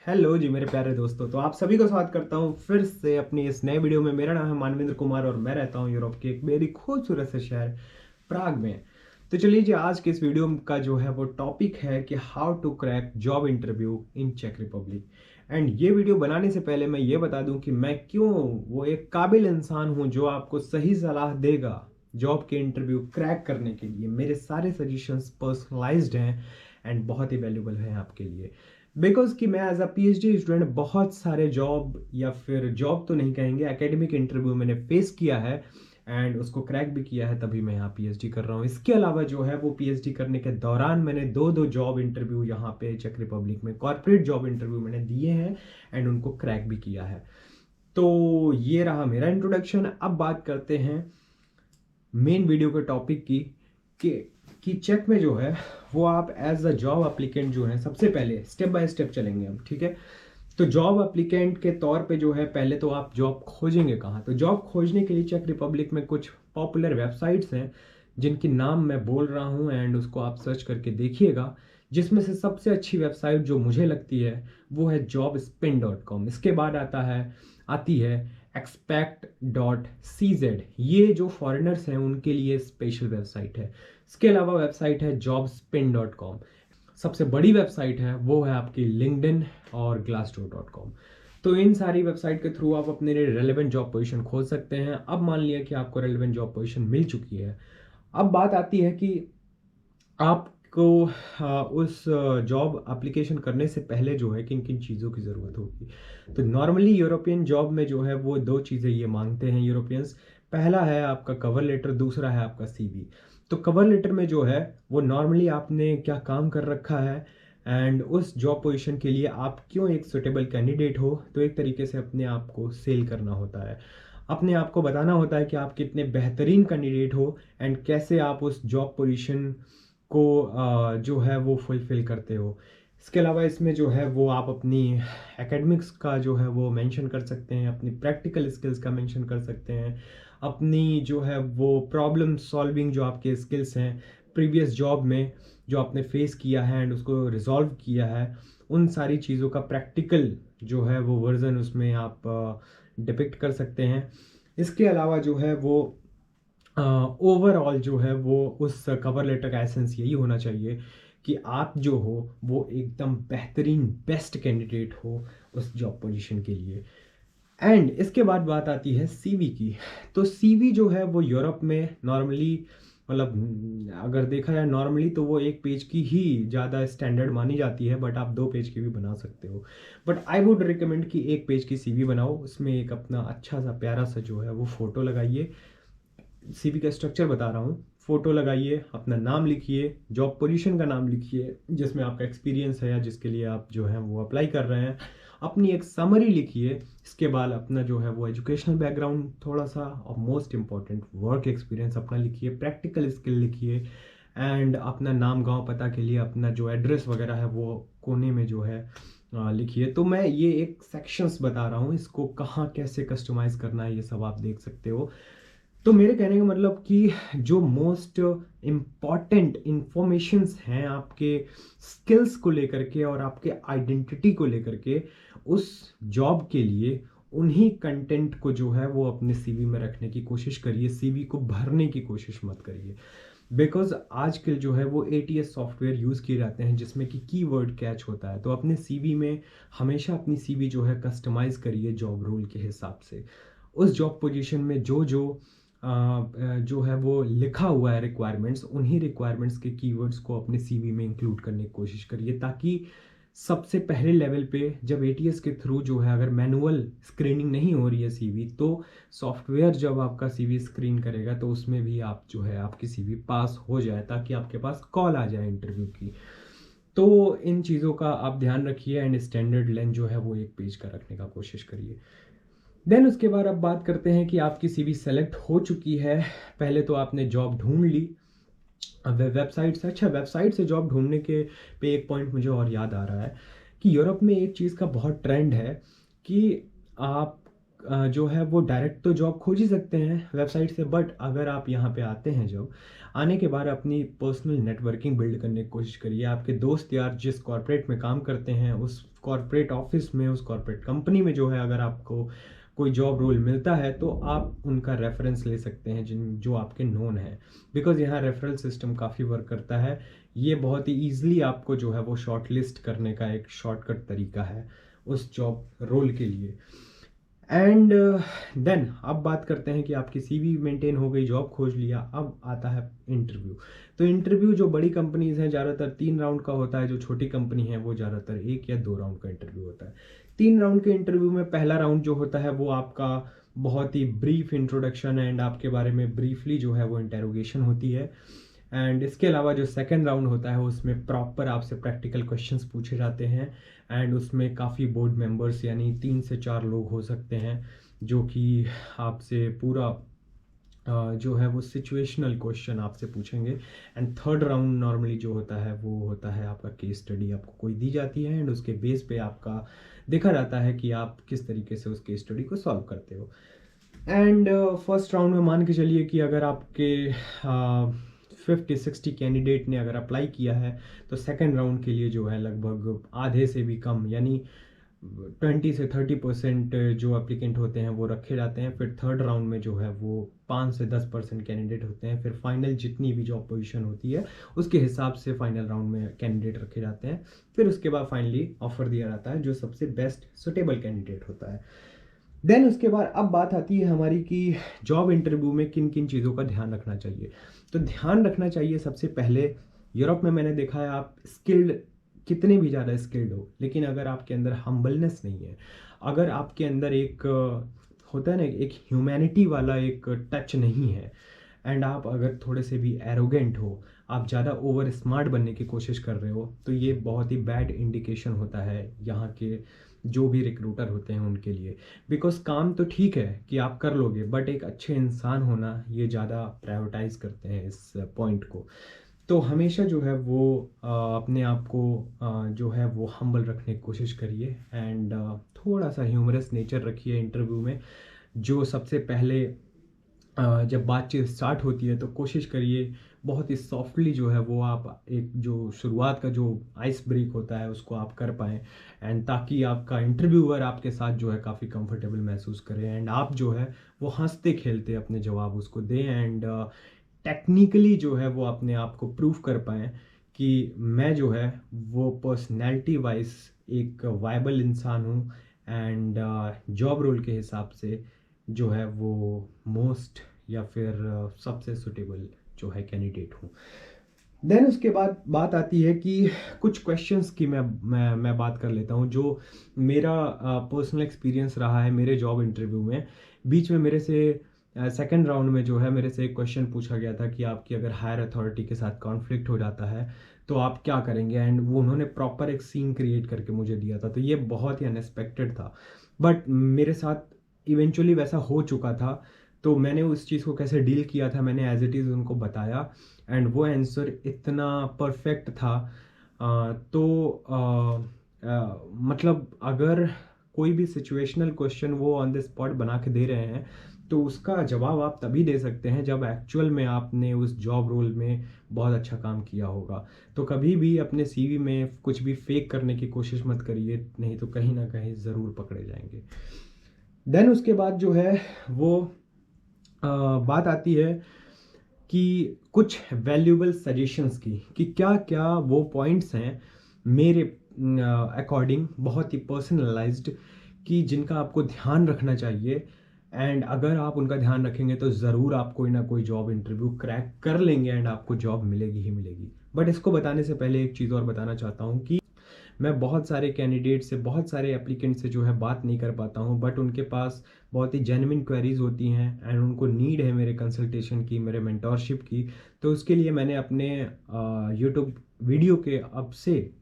Hello जी मेरे प्यारे दोस्तों। तो आप सभी को स्वागत करता हूं फिर से अपनी इस नए वीडियो में। मेरा नाम है मानवेंद्र कुमार और मैं रहता हूं यूरोप के एक बेहद ही खूबसूरत से शहर प्राग में। तो चलिए जी, आज के इस वीडियो का जो है वो टॉपिक है कि how to crack job interview in चेक रिपब्लिक। एंड ये वीडियो बनाने से पहले मैं ये बता दूं कि मैं क्यों वो एक काबिल इंसान हूं जो आपको सही सलाह देगा जॉब के इंटरव्यू क्रैक करने के लिए। मेरे सारे सजेशंस पर्सनलाइज्ड हैं एंड बहुत ही वैल्यूबल हैं आपके लिए। बिकॉज कि मैं एज अ पीएचडी स्टूडेंट बहुत सारे जॉब या फिर जॉब तो नहीं कहेंगे, एकेडमिक इंटरव्यू मैंने फेस किया है एंड उसको क्रैक भी किया है, तभी मैं यहाँ पीएचडी कर रहा हूँ। इसके अलावा जो है वो पीएचडी करने के दौरान मैंने दो जॉब इंटरव्यू यहाँ पे चेक रिपब्लिक में कॉर्पोरेट जॉब इंटरव्यू मैंने दिए हैं एंड उनको क्रैक भी किया है। तो ये रहा मेरा इंट्रोडक्शन। अब बात करते हैं मेन वीडियो के टॉपिक की कि चेक में जो है वो आप एज अ जॉब एप्लीकेंट जो है, सबसे पहले स्टेप बाय स्टेप चलेंगे हम, ठीक है। तो जॉब एप्लीकेंट के तौर पे जो है पहले तो आप जॉब खोजेंगे कहाँ। तो जॉब खोजने के लिए चेक रिपब्लिक में कुछ पॉपुलर वेबसाइट्स हैं जिनकी नाम मैं बोल रहा हूँ एंड उसको आप सर्च करके देखिएगा। जिसमें से सबसे अच्छी वेबसाइट जो मुझे लगती है वो है jobspin.com। इसके बाद आती है expect.cz। ये जो फॉरेनर्स हैं उनके लिए स्पेशल वेबसाइट है। इसके अलावा वेबसाइट है jobspin.com। सबसे बड़ी वेबसाइट है वो है आपकी लिंक्डइन और glassdoor.com। तो इन सारी वेबसाइट के थ्रू आप अपने लिए रेलेवेंट जॉब पोजीशन खोज सकते हैं। अब मान लिया कि आपको रेलेवेंट जॉब पोजीशन मिल चुकी है, अब बात आती है कि आपको उस जॉब एप्लीकेशन करने से पहले जो है किन किन चीज़ों की ज़रूरत होगी। तो नॉर्मली यूरोपियन जॉब में जो है वो दो चीज़ें ये मांगते हैं यूरोपियंस। पहला है आपका कवर लेटर, दूसरा है आपका सीवी। तो कवर लेटर में जो है वो नॉर्मली आपने क्या काम कर रखा है एंड उस जॉब पोजीशन के लिए आप क्यों एक सुटेबल कैंडिडेट हो। तो एक तरीके से अपने आप को सेल करना होता है, अपने आप को बताना होता है कि आप कितने बेहतरीन कैंडिडेट हो एंड कैसे आप उस जॉब पोजीशन को जो है वो फुलफिल करते हो। इसके अलावा इसमें जो है वो आप अपनी एकेडमिक्स का जो है वो मेंशन कर सकते हैं, अपनी प्रैक्टिकल स्किल्स का मेंशन कर सकते हैं, अपनी जो है वो प्रॉब्लम सॉल्विंग जो आपके स्किल्स हैं प्रीवियस जॉब में जो आपने फेस किया है एंड उसको रिजॉल्व किया है, उन सारी चीज़ों का प्रैक्टिकल जो है वो वर्जन उसमें आप डिपिक्ट कर सकते हैं। इसके अलावा जो है वो ओवरऑल जो है वो उस कवर लेटर का एसेंस यही होना चाहिए कि आप जो हो वो एकदम बेहतरीन बेस्ट कैंडिडेट हो उस जॉब पोजीशन के लिए। एंड इसके बाद बात आती है सीवी की। तो सीवी जो है वो यूरोप में नॉर्मली, मतलब अगर देखा जाए नॉर्मली तो वो एक पेज की ही ज़्यादा स्टैंडर्ड मानी जाती है, बट आप दो पेज की भी बना सकते हो। बट आई वुड रिकमेंड कि एक पेज की सीवी बनाओ, उसमें एक अपना अच्छा सा प्यारा सा जो है वो फोटो लगाइए। सीवी का स्ट्रक्चर बता रहा हूँ। फोटो लगाइए, अपना नाम लिखिए, जॉब पोजीशन का नाम लिखिए जिसमें आपका एक्सपीरियंस है या जिसके लिए आप जो है वो अप्लाई कर रहे हैं, अपनी एक समरी लिखिए। इसके बाद अपना जो है वो एजुकेशनल बैकग्राउंड थोड़ा सा, और मोस्ट इम्पॉर्टेंट वर्क एक्सपीरियंस अपना लिखिए, प्रैक्टिकल स्किल लिखिए एंड अपना नाम गांव पता के लिए अपना जो एड्रेस वगैरह है वो कोने में जो है लिखिए। तो मैं ये एक सेक्शंस बता रहा हूँ, इसको कहाँ कैसे कस्टमाइज करना है ये सब आप देख सकते हो। तो मेरे कहने का मतलब कि जो मोस्ट इम्पॉर्टेंट इंफॉर्मेशंस हैं आपके स्किल्स को लेकर के और आपके आइडेंटिटी को लेकर के उस जॉब के लिए, उन्हीं कंटेंट को जो है वो अपने सीवी में रखने की कोशिश करिए। सीवी को भरने की कोशिश मत करिए, बिकॉज आजकल जो है वो एटीएस सॉफ्टवेयर यूज़ किए जाते हैं जिसमें कि कीवर्ड कैच होता है। तो अपने सीवी में हमेशा अपनी सीवी जो है कस्टमाइज करिए जॉब रोल के हिसाब से। उस जॉब पोजीशन में जो है वो लिखा हुआ है रिक्वायरमेंट्स, उन्हीं रिक्वायरमेंट्स के कीवर्ड्स को अपने सीवी में इंक्लूड करने की कोशिश करिए, ताकि सबसे पहले लेवल पे जब एटीएस के थ्रू जो है अगर मैनुअल स्क्रीनिंग नहीं हो रही है सीवी, तो सॉफ्टवेयर जब आपका सीवी स्क्रीन करेगा तो उसमें भी आप जो है आपकी सीवी पास हो जाए, ताकि आपके पास कॉल आ जाए इंटरव्यू की। तो इन चीज़ों का आप ध्यान रखिए एंड स्टैंडर्ड लेंथ जो है वो एक पेज का रखने का कोशिश करिए। देन उसके बाद अब बात करते हैं कि आपकी सीवी सेलेक्ट हो चुकी है। पहले तो आपने जॉब ढूंढ ली वेबसाइट से। अच्छा, वेबसाइट से जॉब ढूंढने के पे एक पॉइंट मुझे और याद आ रहा है कि यूरोप में एक चीज़ का बहुत ट्रेंड है कि आप जो है वो डायरेक्ट तो जॉब खोज ही सकते हैं वेबसाइट से, बट अगर आप यहाँ पे आते हैं, जब आने के बाद अपनी पर्सनल नेटवर्किंग बिल्ड करने की कोशिश करिए। आपके दोस्त यार जिस कॉर्पोरेट में काम करते हैं, उस कॉर्पोरेट ऑफिस में, उस कॉर्पोरेट कंपनी में जो है अगर आपको कोई जॉब रोल मिलता है तो आप उनका रेफरेंस ले सकते हैं, जो आपके नोन है, बिकॉज यहाँ रेफरल सिस्टम काफ़ी वर्क करता है। ये बहुत ही ईजिली आपको जो है वो शॉर्ट लिस्ट करने का एक शॉर्टकट तरीका है उस जॉब रोल के लिए। एंड देन अब बात करते हैं कि आपकी सीवी मेंटेन हो गई, जॉब खोज लिया, अब आता है इंटरव्यू। तो इंटरव्यू जो बड़ी कंपनीज हैं ज़्यादातर 3 राउंड का होता है, जो छोटी कंपनी है वो ज़्यादातर 1 या 2 राउंड का इंटरव्यू होता है। 3 राउंड के इंटरव्यू में पहला राउंड जो होता है वो आपका बहुत ही ब्रीफ इंट्रोडक्शन एंड आपके बारे में ब्रीफली जो है वो इंटेरोगेशन होती है। एंड इसके अलावा जो सेकंड राउंड होता है उसमें प्रॉपर आपसे प्रैक्टिकल क्वेश्चंस पूछे जाते हैं, एंड उसमें काफ़ी बोर्ड मेंबर्स यानी 3 से 4 लोग हो सकते हैं जो कि आपसे पूरा जो है वो सिचुएशनल क्वेश्चन आपसे पूछेंगे। एंड थर्ड राउंड नॉर्मली जो होता है वो होता है आपका केस स्टडी, आपको कोई दी जाती है एंड उसके बेस पे आपका देखा जाता है कि आप किस तरीके से उस केस स्टडी को सॉल्व करते हो। एंड फर्स्ट राउंड में मान के चलिए कि अगर आपके 50-60 कैंडिडेट ने अगर अप्लाई किया है तो सेकेंड राउंड के लिए जो है लगभग आधे से भी कम यानी 20 से 30% जो एप्लीकेंट होते हैं वो रखे जाते हैं। फिर थर्ड राउंड में जो है वो 5 से 10% कैंडिडेट होते हैं। फिर फाइनल जितनी भी जॉब पोजीशन होती है उसके हिसाब से फाइनल राउंड में कैंडिडेट रखे जाते हैं। फिर उसके बाद फाइनली ऑफर दिया जाता है जो सबसे बेस्ट सुटेबल कैंडिडेट होता है। देन उसके बाद अब बात आती है हमारी कि जॉब इंटरव्यू में किन किन चीज़ों का ध्यान रखना चाहिए। तो ध्यान रखना चाहिए सबसे पहले, यूरोप में मैंने देखा है आप स्किल्ड कितने भी ज़्यादा स्किल्ड हो, लेकिन अगर आपके अंदर हम्बलनेस नहीं है, अगर आपके अंदर एक होता है ना एक ह्यूमैनिटी वाला एक टच नहीं है, एंड आप अगर थोड़े से भी एरोगेंट हो, आप ज़्यादा ओवर स्मार्ट बनने की कोशिश कर रहे हो, तो ये बहुत ही बैड इंडिकेशन होता है यहाँ के जो भी रिक्रूटर होते हैं उनके लिए। बिकॉज काम तो ठीक है कि आप कर लोगे, बट एक अच्छे इंसान होना ये ज़्यादा प्रायोरिटाइज करते हैं इस पॉइंट को। तो हमेशा जो है वो अपने आप को जो है वो हम्बल रखने की कोशिश करिए, एंड थोड़ा सा ह्यूमरस नेचर रखिए इंटरव्यू में। जो सबसे पहले जब बातचीत स्टार्ट होती है तो कोशिश करिए बहुत ही सॉफ्टली जो है वो आप एक जो शुरुआत का जो आइस ब्रेक होता है उसको आप कर पाएँ, एंड ताकि आपका इंटरव्यूअर आपके साथ जो है काफ़ी कंफर्टेबल महसूस करे, एंड आप जो है वो हंसते खेलते अपने जवाब उसको दें, एंड टेक्निकली जो है वो अपने आप को प्रूव कर पाएँ कि मैं जो है वो पर्सनैलिटी वाइज एक वायबल इंसान हूँ, एंड जॉब रोल के हिसाब से जो है वो मोस्ट या फिर सबसे सुटेबल जो है कैंडिडेट हूँ। देन उसके बाद बात आती है कि कुछ क्वेश्चंस की मैं बात कर लेता हूँ जो मेरा पर्सनल एक्सपीरियंस रहा है मेरे जॉब इंटरव्यू में। बीच में मेरे से सेकंड राउंड में जो है मेरे से एक क्वेश्चन पूछा गया था कि आपकी अगर हायर अथॉरिटी के साथ कॉन्फ्लिक्ट हो जाता है तो आप क्या करेंगे, एंड वो उन्होंने प्रॉपर एक सीन क्रिएट करके मुझे दिया था। तो ये बहुत ही अनएक्सपेक्टेड था, बट मेरे साथ इवेंचुअली वैसा हो चुका था। तो मैंने उस चीज़ को कैसे डील किया था मैंने एज इट इज़ उनको बताया, एंड वो आंसर इतना परफेक्ट था। मतलब अगर कोई भी सिचुएशनल क्वेश्चन वो ऑन द स्पॉट बना के दे रहे हैं तो उसका जवाब आप तभी दे सकते हैं जब एक्चुअल में आपने उस जॉब रोल में बहुत अच्छा काम किया होगा। तो कभी भी अपने सीवी में कुछ भी फेक करने की कोशिश मत करिए, नहीं तो कहीं ना कहीं ज़रूर पकड़े जाएंगे। देन उसके बाद जो है वो बात आती है कि कुछ वैल्यूएबल सजेशंस की कि क्या क्या वो पॉइंट्स हैं मेरे अकॉर्डिंग बहुत ही पर्सनलाइज्ड कि जिनका आपको ध्यान रखना चाहिए, एंड अगर आप उनका ध्यान रखेंगे तो ज़रूर आप कोई ना कोई जॉब इंटरव्यू क्रैक कर लेंगे एंड आपको जॉब मिलेगी ही मिलेगी। बट इसको बताने से पहले एक चीज़ और बताना चाहता हूँ कि मैं बहुत सारे कैंडिडेट से बहुत सारे एप्लीकेंट से जो है बात नहीं कर पाता हूँ, बट उनके पास बहुत ही जेन्युइन क्वेरीज होती हैं एंड उनको नीड है मेरे कंसल्टेशन की, मेरे मेंटोरशिप की। तो उसके लिए मैंने अपने यूट्यूब वीडियो के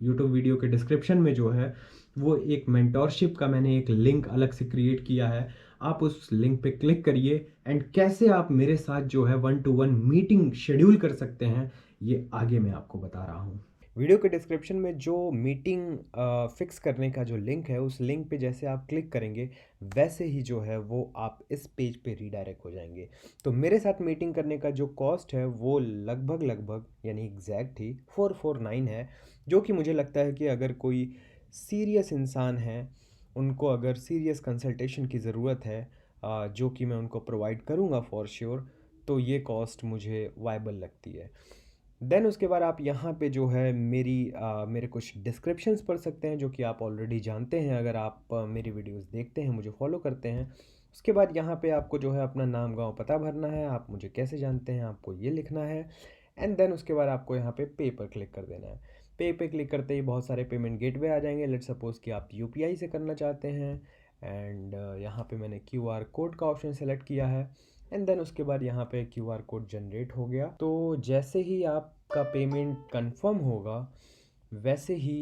यूट्यूब वीडियो के डिस्क्रिप्शन में जो है वो एक मेंटोरशिप का मैंने एक लिंक अलग से क्रिएट किया है। आप उस लिंक पे क्लिक करिए, एंड कैसे आप मेरे साथ जो है 1-to-1 मीटिंग शेड्यूल कर सकते हैं ये आगे मैं आपको बता रहा हूँ। वीडियो के डिस्क्रिप्शन में जो मीटिंग फिक्स करने का जो लिंक है, उस लिंक पे जैसे आप क्लिक करेंगे वैसे ही जो है वो आप इस पेज पे रीडायरेक्ट हो जाएंगे। तो मेरे साथ मीटिंग करने का जो कॉस्ट है वो लगभग यानी एग्जैक्ट ही 449 है, जो कि मुझे लगता है कि अगर कोई सीरियस इंसान है, उनको अगर सीरियस कंसल्टेशन की ज़रूरत है, जो कि मैं उनको प्रोवाइड करूँगा फॉर श्योर, तो ये कॉस्ट मुझे वायबल लगती है। देन उसके बाद आप यहाँ पे जो है मेरे कुछ डिस्क्रिप्शंस पढ़ सकते हैं, जो कि आप ऑलरेडी जानते हैं अगर आप मेरी वीडियोस देखते हैं, मुझे फॉलो करते हैं। उसके बाद यहाँ पे आपको जो है अपना नाम गांव पता भरना है, आप मुझे कैसे जानते हैं आपको ये लिखना है। एंड देन उसके बाद आपको यहाँ पे पे पर क्लिक कर देना है। पे पे क्लिक करते ही बहुत सारे पेमेंट गेटवे आ जाएंगे। लेट्स सपोज कि आप यूपीआई से करना चाहते हैं। एंड यहाँ पे मैंने क्यूआर कोड का ऑप्शन सेलेक्ट किया है। एंड देन उसके बाद यहाँ पे क्यूआर कोड जनरेट हो गया। तो जैसे ही आपका पेमेंट कंफर्म होगा वैसे ही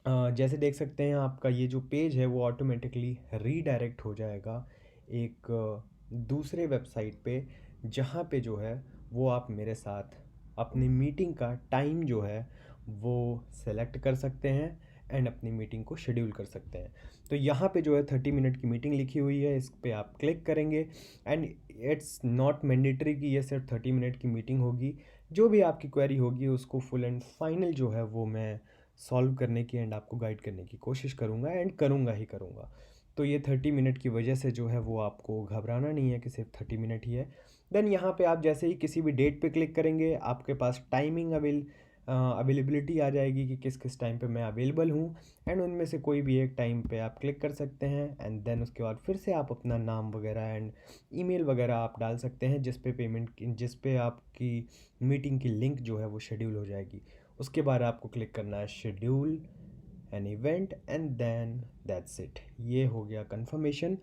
जैसे देख सकते हैं आपका ये जो पेज है वो ऑटोमेटिकली रीडायरेक्ट हो जाएगा एक दूसरे वेबसाइट पे, जहाँ पे जो है वो आप मेरे साथ अपनी मीटिंग का टाइम जो है वो सेलेक्ट कर सकते हैं एंड अपनी मीटिंग को शेड्यूल कर सकते हैं। तो यहाँ पे जो है 30 मिनट की मीटिंग लिखी हुई है, इस पे आप क्लिक करेंगे एंड इट्स नॉट मैंडेटरी कि ये सिर्फ 30 मिनट की मीटिंग होगी। जो भी आपकी क्वेरी होगी उसको फुल एंड फाइनल जो है वो मैं सॉल्व करने की एंड आपको गाइड करने की कोशिश करूँगा एंड करूँगा ही करूँगा। तो ये 30 मिनट की वजह से जो है वो आपको घबराना नहीं है कि सिर्फ 30 मिनट ही है। देन यहाँ पे आप जैसे ही किसी भी डेट पे क्लिक करेंगे आपके पास टाइमिंग अवेलेबिलिटी आ जाएगी कि किस किस टाइम पे मैं अवेलेबल हूँ एंड उनमें से कोई भी एक टाइम पे आप क्लिक कर सकते हैं। एंड देन उसके बाद फिर से आप अपना नाम वगैरह एंड ईमेल वगैरह आप डाल सकते हैं जिस पे आपकी मीटिंग की लिंक जो है वो शेड्यूल हो जाएगी। उसके बाद आपको क्लिक करना है schedule an event and then that's it. ये हो गया कंफर्मेशन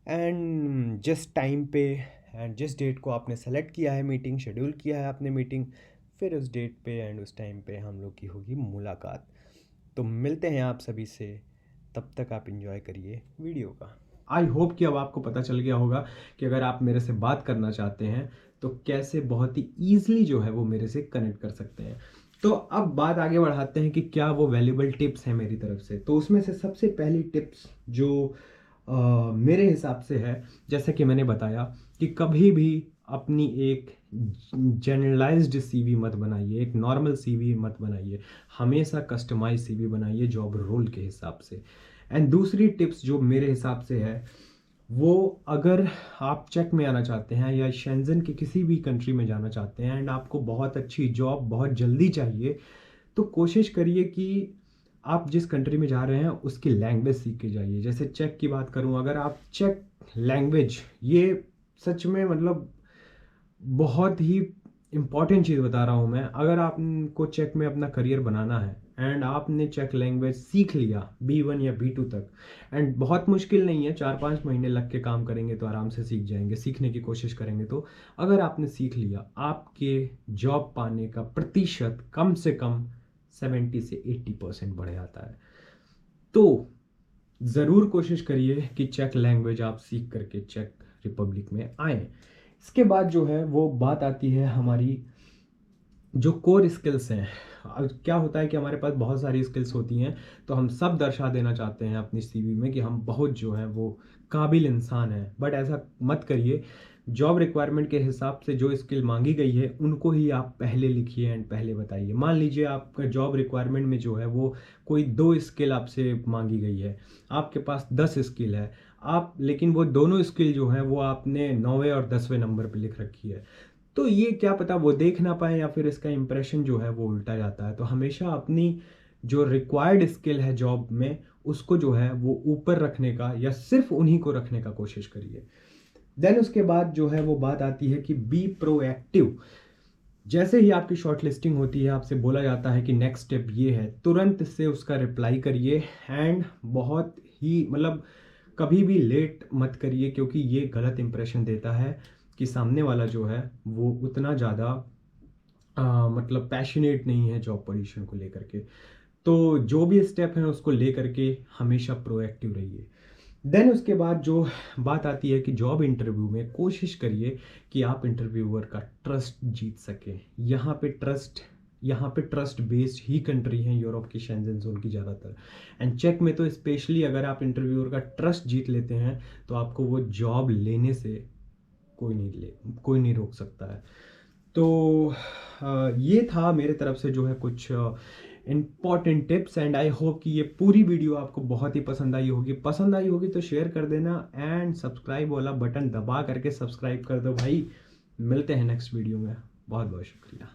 एंड जिस टाइम पे एंड जिस डेट को आपने सेलेक्ट किया है, मीटिंग शेड्यूल किया है आपने मीटिंग, फिर उस डेट पे एंड उस टाइम पे हम लोग की होगी मुलाकात। तो मिलते हैं आप सभी से, तब तक आप इंजॉय करिए वीडियो का। आई होप कि अब आपको पता चल गया होगा कि अगर आप मेरे से बात करना चाहते हैं तो कैसे बहुत ही ईजिली जो है वो मेरे से कनेक्ट कर सकते हैं। तो अब बात आगे बढ़ाते हैं कि क्या वो वैल्यूबल टिप्स हैं मेरी तरफ से। तो उसमें से सबसे पहली टिप्स जो मेरे हिसाब से है, जैसा कि मैंने बताया कि कभी भी अपनी एक जनरलाइज्ड सीवी मत बनाइए, एक नॉर्मल सीवी मत बनाइए, हमेशा कस्टमाइज सीवी बनाइए जॉब रोल के हिसाब से। एंड दूसरी टिप्स जो मेरे हिसाब से है वो, अगर आप चेक में आना चाहते हैं या शेंजन के किसी भी कंट्री में जाना चाहते हैं एंड आपको बहुत अच्छी जॉब बहुत जल्दी चाहिए, तो कोशिश करिए कि आप जिस कंट्री में जा रहे हैं उसकी लैंग्वेज सीख के जाइए। जैसे चेक की बात करूं, अगर आप चेक लैंग्वेज, ये सच में मतलब बहुत ही इम्पॉर्टेंट चीज़ बता रहा हूँ मैं, अगर आपको चेक में अपना करियर बनाना है एंड आपने चेक लैंग्वेज सीख लिया B1 या B2 तक, एंड बहुत मुश्किल नहीं है, 4-5 महीने लग के काम करेंगे तो आराम से सीख जाएंगे, सीखने की कोशिश करेंगे तो अगर आपने सीख लिया, आपके जॉब पाने का प्रतिशत कम से कम 70 से 80% बढ़ जाता है। तो ज़रूर कोशिश करिए कि चेक लैंग्वेज आप सीख करके चेक रिपब्लिक में आए। इसके बाद जो है वो बात आती है हमारी जो कोर स्किल्स हैं। अब क्या होता है कि हमारे पास बहुत सारी स्किल्स होती हैं, तो हम सब दर्शा देना चाहते हैं अपनी सीवी में कि हम बहुत जो है वो काबिल इंसान हैं, बट ऐसा मत करिए। जॉब रिक्वायरमेंट के हिसाब से जो स्किल मांगी गई है उनको ही आप पहले लिखिए एंड पहले बताइए। मान लीजिए आपका जॉब रिक्वायरमेंट में जो है वो कोई 2 स्किल आपसे मांगी गई है, आपके पास 10 स्किल है, आप लेकिन वो दोनों स्किल जो है वो आपने 9वें और 10वें नंबर पर लिख रखी है, तो ये क्या पता वो देख ना पाए या फिर इसका इंप्रेशन जो है वो उल्टा जाता है। तो हमेशा अपनी जो रिक्वायर्ड स्किल है जॉब में उसको जो है वो ऊपर रखने का या सिर्फ उन्हीं को रखने का कोशिश करिए। देन उसके बाद जो है वो बात आती है कि बी प्रोएक्टिव। जैसे ही आपकी शॉर्ट लिस्टिंग होती है, आपसे बोला जाता है कि नेक्स्ट स्टेप ये है, तुरंत से उसका रिप्लाई करिए एंड बहुत ही मतलब कभी भी लेट मत करिए, क्योंकि ये गलत इंप्रेशन देता है कि सामने वाला जो है वो उतना ज़्यादा मतलब पैशनेट नहीं है जॉब पोजीशन को लेकर के। तो जो भी स्टेप है उसको लेकर के हमेशा प्रोएक्टिव रहिए। देन उसके बाद जो बात आती है कि जॉब इंटरव्यू में कोशिश करिए कि आप इंटरव्यूअर का ट्रस्ट जीत सकें। यहाँ पे ट्रस्ट यहाँ पे ट्रस्ट बेस्ड ही कंट्री हैं यूरोप की, शेंजन जोन की ज़्यादातर। एंड चेक में तो स्पेशली अगर आप इंटरव्यूअर का ट्रस्ट जीत लेते हैं तो आपको वो जॉब लेने से कोई नहीं रोक सकता है। तो ये था मेरे तरफ से जो है कुछ important tips. And I hope कि ये पूरी वीडियो आपको बहुत ही पसंद आई होगी तो शेयर कर देना एंड सब्सक्राइब वाला बटन दबा करके सब्सक्राइब कर दो भाई। मिलते हैं नेक्स्ट वीडियो में, बहुत बहुत शुक्रिया।